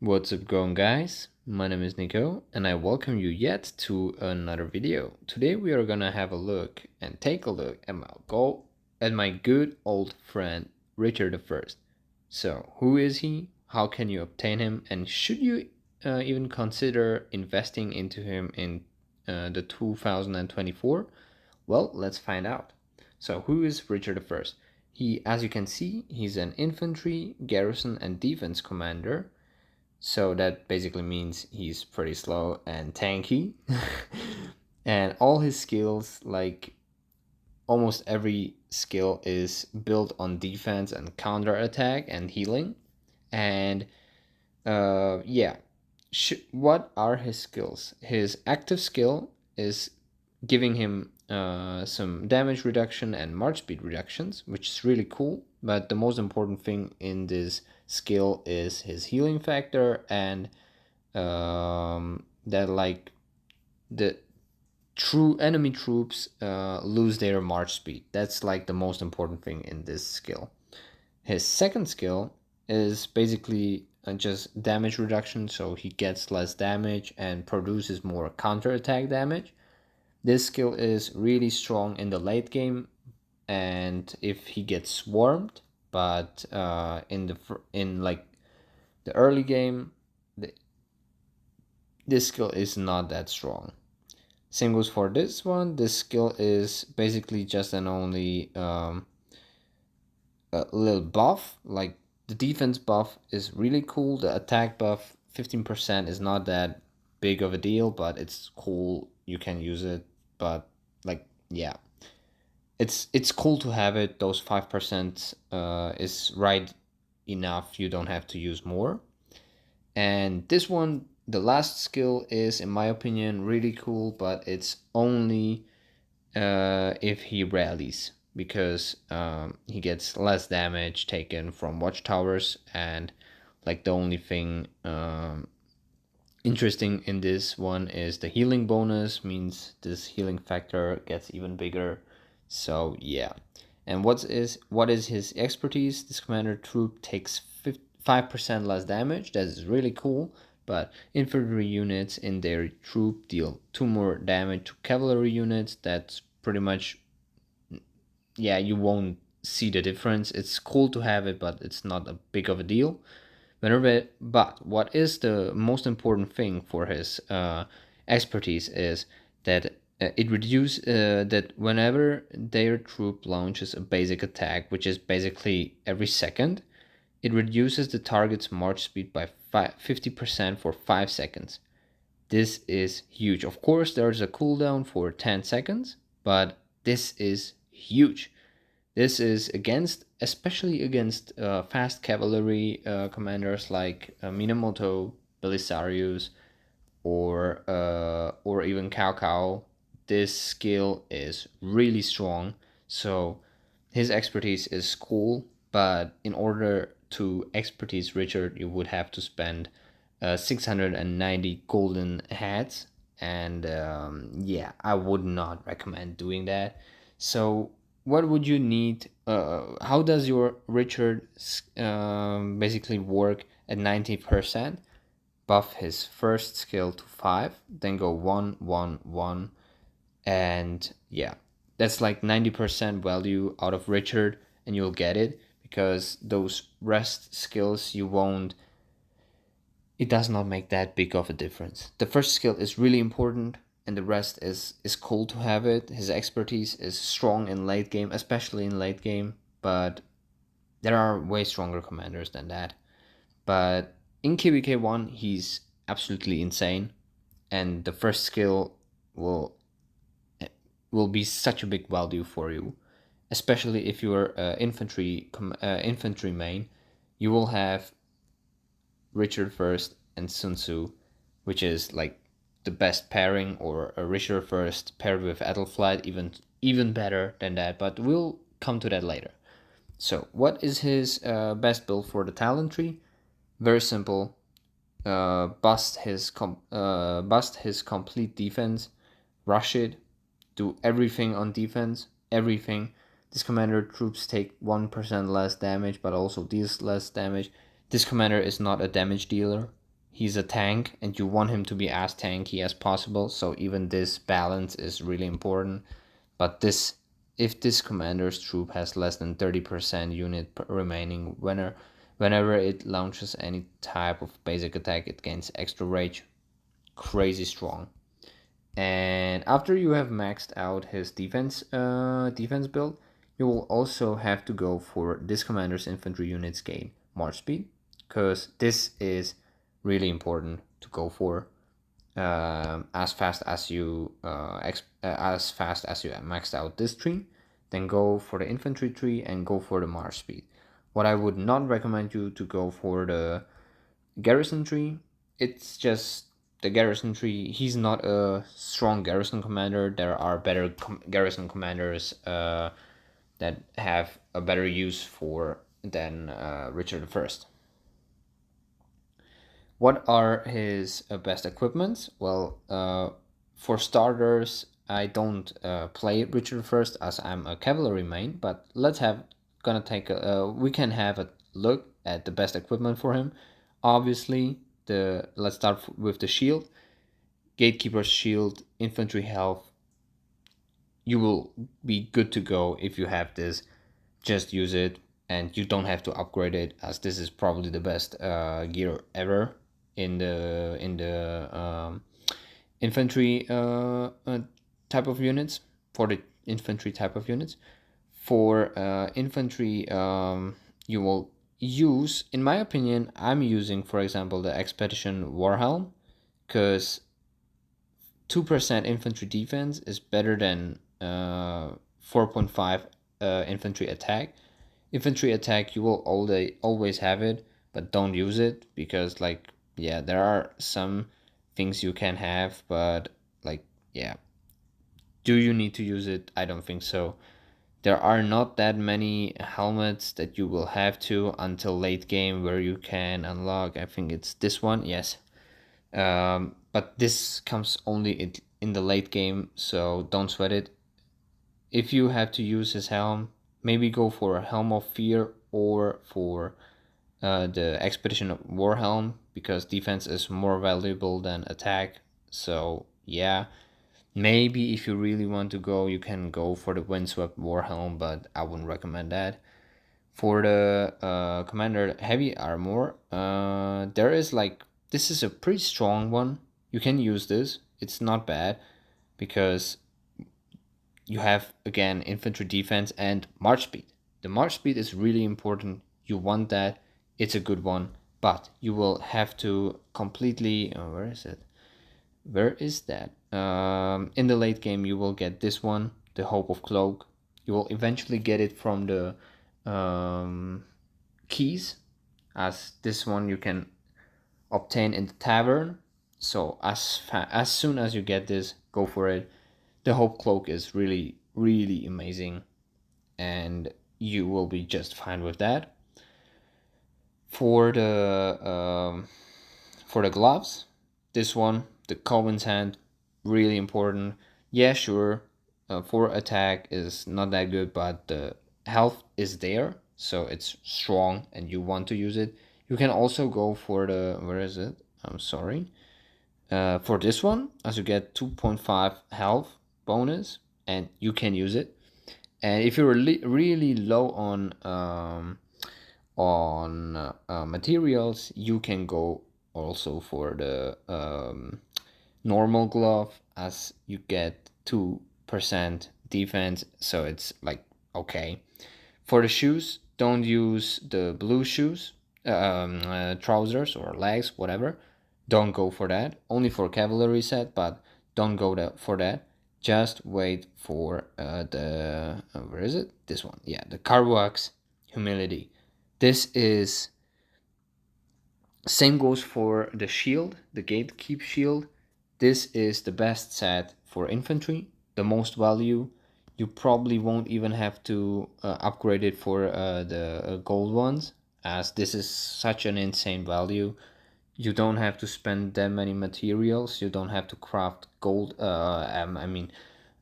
What's up going guys? My name is Nico and I welcome you yet to another video. Today we are gonna have a look and take a look at my good old friend Richard the First. So who is he? How can you obtain him? And should you even consider investing into him in the 2024? Well, let's find out. So who is Richard the First? As you can see, he's an infantry, garrison and defense commander, so that basically means he's pretty slow and tanky. And all his skills, like almost every skill, is built on defense and counter attack and healing. And yeah, what are his skills? His active skill is giving him some damage reduction and march speed reductions, which is really cool. But the most important thing in this skill is his healing factor, and that like the true enemy troops lose their march speed. That's like the most important thing in this skill. His second skill is basically just damage reduction, so he gets less damage and produces more counterattack damage. This skill is really strong in the late game, and if he gets swarmed, but in like the early game, this skill is not that strong. Same goes for this one. This skill is basically just an only a little buff. Like the defense buff is really cool. The attack buff 15% is not that big of a deal, but it's cool. You can use it, but like yeah, it's cool to have it. Those 5% is right enough. You don't have to use more. And this one, the last skill, is in my opinion really cool, but it's only if he rallies, because he gets less damage taken from watchtowers. And like the only thing interesting in this one is the healing bonus, means this healing factor gets even bigger. So yeah. And what is his expertise? This commander troop takes 5% less damage. That is really cool. But infantry units in their troop deal 2 more damage to cavalry units. That's pretty much, yeah, you won't see the difference. It's cool to have it, but it's not a big of a deal. But what is the most important thing for his expertise is that it reduces that whenever their troop launches a basic attack, which is basically every second, it reduces the target's march speed by 50% for 5 seconds. This is huge. Of course, there's a cooldown for 10 seconds, but this is huge. This is especially against fast cavalry commanders like Minamoto, Belisarius, or even Cao Cao. This skill is really strong. So his expertise is cool, but in order to expertise Richard, you would have to spend 690 golden heads, and yeah, I would not recommend doing that. So what would you need? How does your Richard basically work at 90%? Buff his first skill to 5, then go 1 1 1, and yeah, that's like 90% value out of Richard, and you'll get it, because those rest skills you won't, it does not make that big of a difference. The first skill is really important, and the rest is cool to have it. His expertise is strong in late game, especially in late game, but there are way stronger commanders than that. But in KvK1, he's absolutely insane, and the first skill will be such a big value for you, especially if you're infantry main. You will have Richard First and Sun Tzu, which is like the best pairing, or a Richard First paired with Adelflight, even better than that. But we'll come to that later. So, what is his best build for the talent tree? Very simple. Bust his complete defense, rush it, do everything on defense, everything. This commander troops take 1% less damage, but also deals less damage. This commander is not a damage dealer. he's a tank and you want him to be as tanky as possible, so even this balance is really important. But this, if this commander's troop has less than 30% unit remaining, whenever it launches any type of basic attack, it gains extra rage. Crazy strong. And after you have maxed out his defense build, you will also have to go for this commander's infantry units gain march speed, because this is really important to go for as fast as you maxed out this tree. Then go for the infantry tree and go for the march speed. What I would not recommend you to go for the garrison tree. It's just the garrison tree. He's not a strong garrison commander. There are better garrison commanders that have a better use for than Richard the First. What are his best equipments? Well, for starters, I don't play Richard the First as I'm a cavalry main. But we can have a look at the best equipment for him. Obviously, let's start with the shield. Gatekeeper's shield, infantry health. You will be good to go if you have this. Just use it, and you don't have to upgrade it, as this is probably the best gear ever in the infantry type of units, for the infantry type of units. For infantry, you will use, in my opinion, I'm using, for example, the Expedition Warhelm, because 2% infantry defense is better than 4.5 infantry attack. Infantry attack, you will always have it, but don't use it, because like, yeah, there are some things you can have, but like, yeah, do you need to use it? I don't think so. There are not that many helmets that you will have to until late game, where you can unlock, I think it's this one, yes. But this comes only in the late game, so don't sweat it. If you have to use his helm, maybe go for a Helm of Fear or for the Expedition Warhelm, because defense is more valuable than attack. So yeah, maybe if you really want to go, you can go for the Windswept Warhelm, but I wouldn't recommend that. For the Commander Heavy Armor, there is like, this is a pretty strong one. You can use this. It's not bad, because you have, again, infantry defense and march speed. The march speed is really important. You want that. It's a good one, but you will have to completely, where is it? Where is that? In the late game, you will get this one, the Hope of Cloak. You will eventually get it from the keys, as this one you can obtain in the tavern. So as soon as you get this, go for it. The Hope Cloak is really, really amazing, and you will be just fine with that. For the gloves, this one, the Coven's Hand, really important. Yeah, sure, for attack is not that good, but the health is there, so it's strong, and you want to use it. You can also go for the, where is it? I'm sorry. For this one, as you get 2.5 health bonus, and you can use it. And if you're really low on materials, you can go also for the normal glove, as you get 2% defense, so it's like, okay. For the shoes, don't use the blue shoes, trousers or legs, whatever. Don't go for that. Only for cavalry set, but don't go for that. Just wait for the where is it? This one, yeah, the Carbuax Humility. This is, same goes for the shield, the Gatekeep shield. This is the best set for infantry, the most value. You probably won't even have to upgrade it for the gold ones, as this is such an insane value. You don't have to spend that many materials. You don't have to craft gold,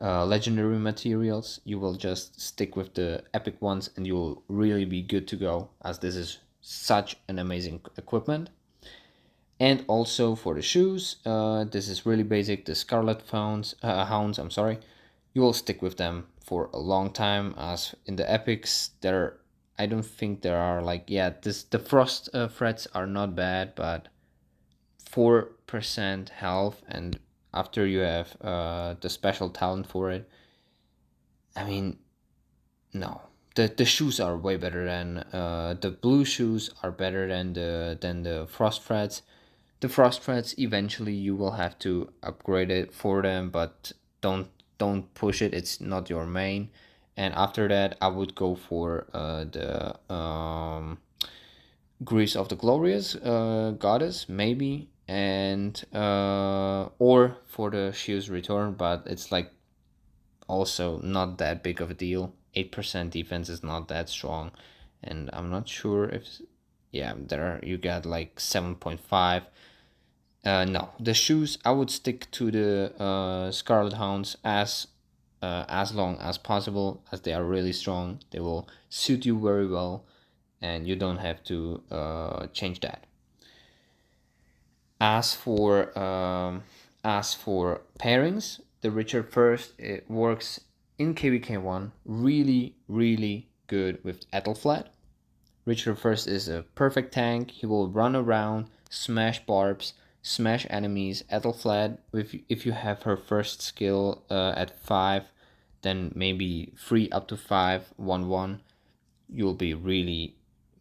legendary materials. You will just stick with the epic ones, and you will really be good to go, as this is such an amazing equipment. And also for the shoes, this is really basic. The Scarlet Hounds, I'm sorry, you will stick with them for a long time. As in the epics, I don't think there are like, yeah, the frost threats are not bad, but 4% health, and after you have the special talent for it, I mean, no. The shoes are way better than the blue shoes are better than the frost threats. The frost threats, eventually you will have to upgrade it for them, but don't don't push it. It's not your main. And after that, I would go for the Grease of the Glorious Goddess, maybe, and or for the Shield's Return, but it's like also not that big of a deal. 8% defense is not that strong, and I'm not sure if, yeah, there you got like 7.5. No, the shoes, I would stick to the Scarlet Hounds as long as possible, as they are really strong. They will suit you very well, and you don't have to change that. As for pairings, the Richard First, it works in KVK1 really good with Ethelflaed. Richard First is a perfect tank. He will run around, smash barbs, smash enemies. Ethelflaed, if you have her first skill at 5, then maybe 3 up to 5, 1-1, you'll be really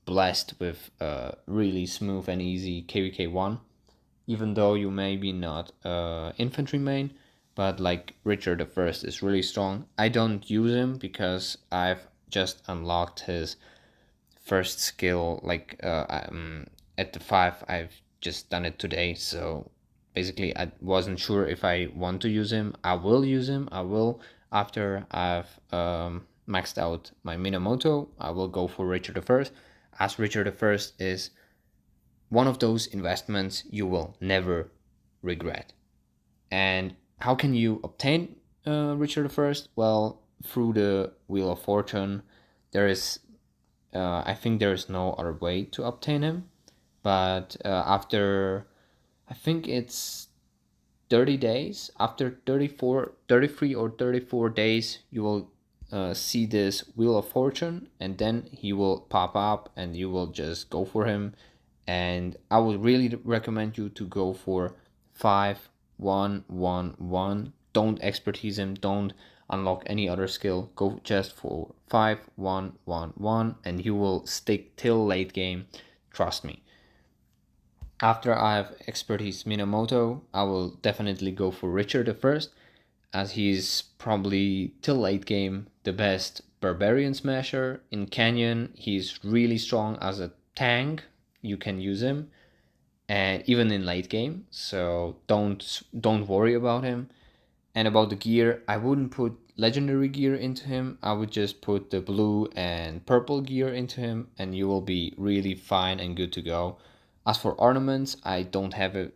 blessed with really smooth and easy KVK1. Even though you may be not infantry main, but like Richard the First is really strong. I don't use him because I've just unlocked his first skill like at the 5. I've just done it today, so basically I wasn't sure if I want to use him. I will use him. I will, after I've maxed out my Minamoto, I will go for Richard the First, as Richard the First is one of those investments you will never regret. And how can you obtain Richard the First? Well, through the Wheel of Fortune. There is, I think there is no other way to obtain him. But after, I think it's 30 days, after 33 or 34 days, you will see this Wheel of Fortune, and then he will pop up and you will just go for him. And I would really recommend you to go for 5-1-1-1. Don't expertise him, don't unlock any other skill, go just for 5-1-1-1, and you will stick till late game, trust me. After I have expertise Minamoto, I will definitely go for Richard the First, as he's probably till late game the best barbarian smasher. In Canyon, he's really strong as a tank. You can use him, and even in late game, so don't worry about him. And about the gear, I wouldn't put legendary gear into him. I would just put the blue and purple gear into him, and you will be really fine and good to go. As for ornaments, I don't have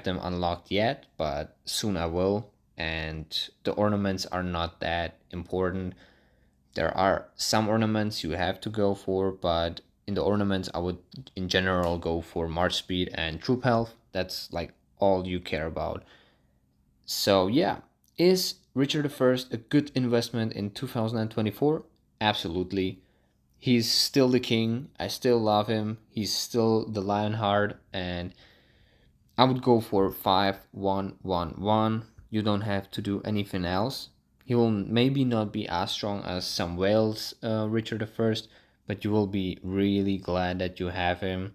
them unlocked yet, but soon I will. And the ornaments are not that important. There are some ornaments you have to go for, but in the ornaments, I would in general go for March Speed and Troop Health. That's like all you care about. So yeah, is Richard the First a good investment in 2024? Absolutely. He's still the king. I still love him. He's still the Lionheart, and I would go for 5-1-1-1. You don't have to do anything else. He will maybe not be as strong as some Wales Richard the First, but you will be really glad that you have him.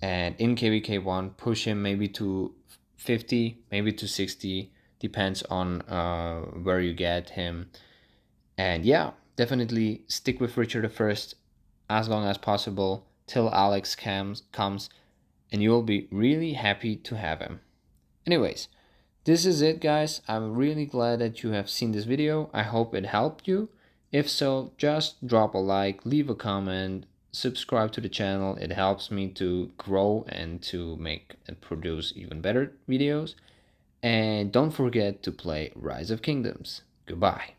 And in KVK1, push him maybe to 50, maybe to 60, depends on where you get him. And yeah, definitely stick with Richard the First as long as possible till Alex comes, and you will be really happy to have him. Anyways, this is it, guys. I'm really glad that you have seen this video. I hope it helped you. If so, just drop a like, leave a comment, subscribe to the channel. It helps me to grow and to make and produce even better videos. And don't forget to play Rise of Kingdoms. Goodbye.